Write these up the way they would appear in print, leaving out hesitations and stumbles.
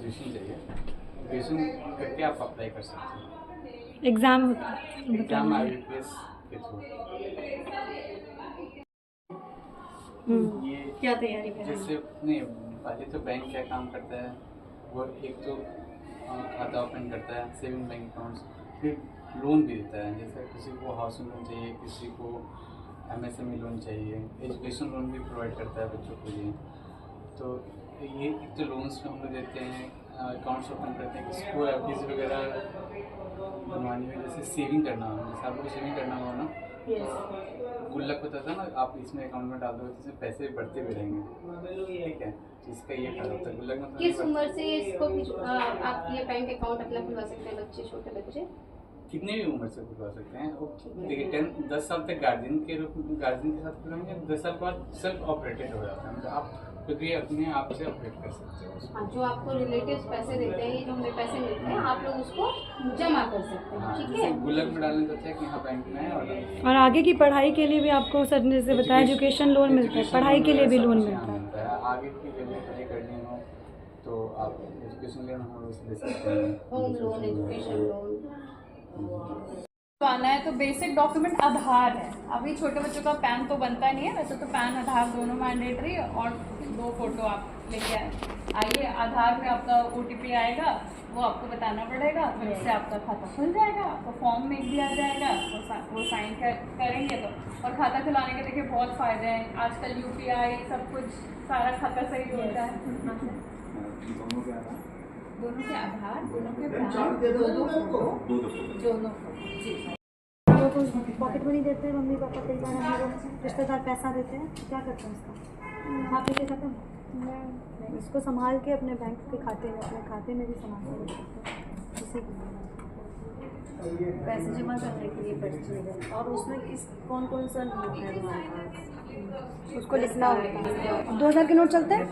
Education चाहिए। Education करके आप अप्लाई कर सकते हैं। एग्ज़ाम होता है एग्जाम IBPS के थ्रू। ये क्या तैयारी करें? जैसे नहीं, पहले तो बैंक क्या काम करता है, वो एक तो खाता ओपन करता है, सेविंग बैंक अकाउंट्स, फिर लोन भी देता है। जैसे किसी को हाउसिंग लोन चाहिए, किसी को MSME लोन चाहिए, एजुकेशन लोन भी प्रोवाइड करता है बच्चों के लिए। तो ये एक तो लोन्स हम लोग देते हैं, अकाउंट्स ओपन करते हैं। किसी को FDs वगैरह बनवानी हो, जैसे सेविंग करना हो, जैसे आप लोग को सेविंग करना हो ना, तो गुल्लक होता था ना, आप इसमें अकाउंट में डाल दो, इसमें पैसे बढ़ते भी रहेंगे। ठीक है, तो इसका ये फायदा होता है गुल्लक में। किस उम्र से इसको आप ये बैंक अकाउंट अपना खुलवा सकते हैं बच्चे, छोटे बच्चे? कितने भी उम्र से खुलवा सकते हैं। देखिए 10 साल तक गार्जियन के साथ खुलवाएंगे, 10 साल के बाद सेल्फ ऑपरेटेड हो जाता है, मतलब आप खुद भी अपने आप से ऑपरेट कर सकते हो उसको। हाँ, जो आपको रिलेटिव्स पैसे देते हैं, ये जो हमें पैसे मिलते हैं, आप लोग उसको जमा कर सकते हैं। हाँ, ठीक जैसे है, गुल्लक में डालने का अच्छा है कि यहाँ बैंक में है। और आगे की पढ़ाई के लिए भी आपको सर ने से बताया एजुकेशन लोन मिलता है, पढ़ाई के लिए भी लोन मिलता है। आगे की जब पढ़ाई करनी हो तो आप एजुकेशन लोन हम लोग ले सकते हैं, होम लोन, एजुकेशन लोन। आना है तो बेसिक डॉक्यूमेंट आधार है। अभी छोटे बच्चों का पैन तो बनता नहीं है, वैसे तो पैन आधार दोनों मैंडेटरी, और 2 फोटो आप लेके आइए। आधार में आपका OTP आएगा, वो आपको बताना पड़ेगा, फिर उससे आपका खाता खुल जाएगा। आपको फॉर्म में भी आ जाएगा, वो साइन करेंगे तो। और खाता खुलाने के देखिए बहुत फ़ायदे हैं आजकल, UPI सब कुछ, सारा खाता सही होता है। दोनों के आधार, दोनों के पॉकेट मनी देते हैं मम्मी पापा, कई बार हमारे रिश्तेदार पैसा देते हैं, क्या करते हैं उसका? आप लेके खत्म नहीं, इसको संभाल के अपने बैंक के खाते में, अपने खाते में भी संभाल के रख सकते हैं। इसी के पैसे जमा करने के लिए पर्ची है, और उसमें किस कौन कौन सा नोट है हमारे पास, उसको लिखना होता है। 2000 के नोट चलते हैं?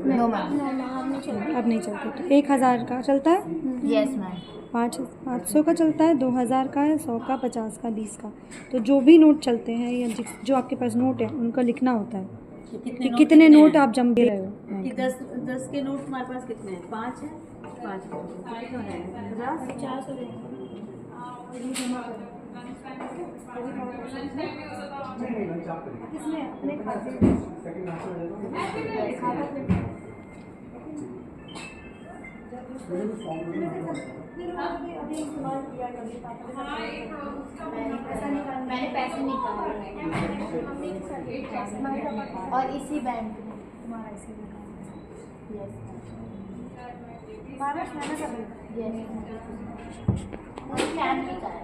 नो मैम, अब नहीं चलते। तो 1000 का चलता है, यस मैम, 500 का चलता है, 2000 का है, 100 का, 50 का, 20 का। तो जो भी नोट चलते हैं या जो आपके पास नोट है उनका लिखना होता है कि कितने नोट आप जमा दे रहे हो। कि 10 के नोट हमारे पास कितने हैं? 5 है, 5 कितना है? 50 किसमें अपने खाते मैंने पैसे निकाले और इसी बैंक में। तुम्हारा इसी में यस, महाराष्ट्र में का फैमिली का है।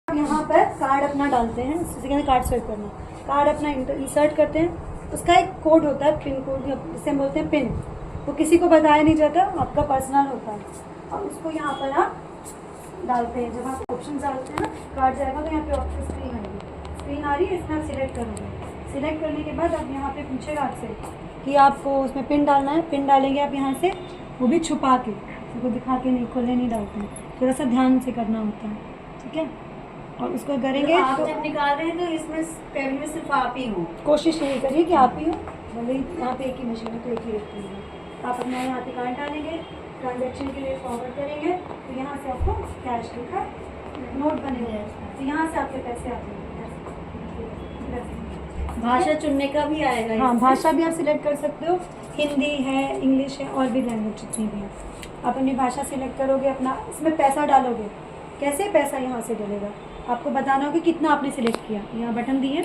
यहाँ पर कार्ड अपना डालते हैं, जैसे कहते कार्ड स्वाइप करना, कार्ड अपना इंसर्ट करते हैं। उसका एक कोड होता है, पिन कोड, जिसे हम बोलते हैं पिन। वो किसी को बताया नहीं जाता, आपका पर्सनल होता है। और उसको यहाँ पर आप डालते हैं। जब आप ऑप्शन डालते हैं ना, कार्ड जाएगा तो यहाँ पे ऑप्शन स्क्रीन आएगी। स्क्रीन आ रही है, इसमें आप सिलेक्ट करोगे। सिलेक्ट करने के बाद अब यहाँ पे पूछेगा आपसे कि आपको उसमें पिन डालना है। पिन डालेंगे आप यहाँ से, वो भी छुपा के, उसको दिखा के नहीं, खोलने नहीं डालते हैं, थोड़ा सा ध्यान से करना होता है। ठीक है, और उसको करेंगे आप तो जब निकाल रहे हैं तो इसमें पेमेंट में सिर्फ आप ही हो, कोशिश यही करिए कि आप ही हो। भले ही यहाँ पे एक ही मशीन है तो एक ही व्यक्ति है। आप अपना यहाँ पे कार्ड डालेंगे, ट्रांजैक्शन के लिए फॉरवर्ड करेंगे, तो यहाँ से आपको कैश लिखा नोट बनेंगे, तो यहाँ से आपके पैसे आ जाएंगे। भाषा चुनने का भी आएगा। हाँ, भाषा भी आप सिलेक्ट कर सकते हो, हिंदी है, इंग्लिश है, और भी लैंग्वेज जितनी भी है। आप अपनी भाषा सिलेक्ट करोगे, अपना इसमें पैसा डालोगे। कैसे पैसा यहाँ से डलेगा, आपको बताना होगा कितना आपने सिलेक्ट किया। यहाँ बटन दिए,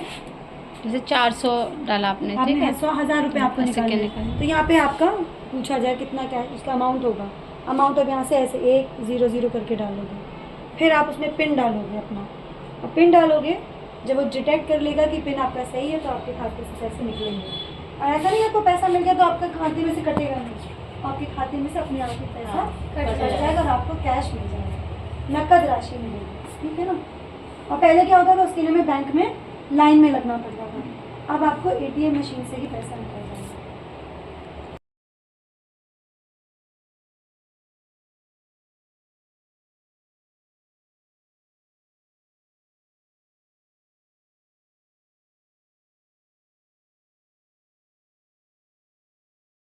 जैसे 400 डाला आपने, ठीक है, 100,000 रुपये आपको निकालने हैं। तो यहाँ पे आपका पूछा जाए कितना, क्या उसका अमाउंट होगा। अमाउंट अब यहाँ से ऐसे 100 करके डालोगे, फिर आप उसमें पिन डालोगे अपना, और पिन डालोगे। जब वो डिटेक्ट कर लेगा कि पिन आपका सही है, तो आपके खाते से पैसे निकलेंगे। और ऐसा नहीं आपको पैसा मिल गया तो आपके खाते में से कटेगा नहीं, आपके खाते में से अपने आप ही पैसा कट जाएगा और आपको कैश मिल जाएगा, नकद राशि मिलेगी। ठीक है ना। और पहले क्या होता था, उसके लिए हमें बैंक में लाइन में लगना पड़ता था। अब आपको ATM मशीन से ही पैसा निकल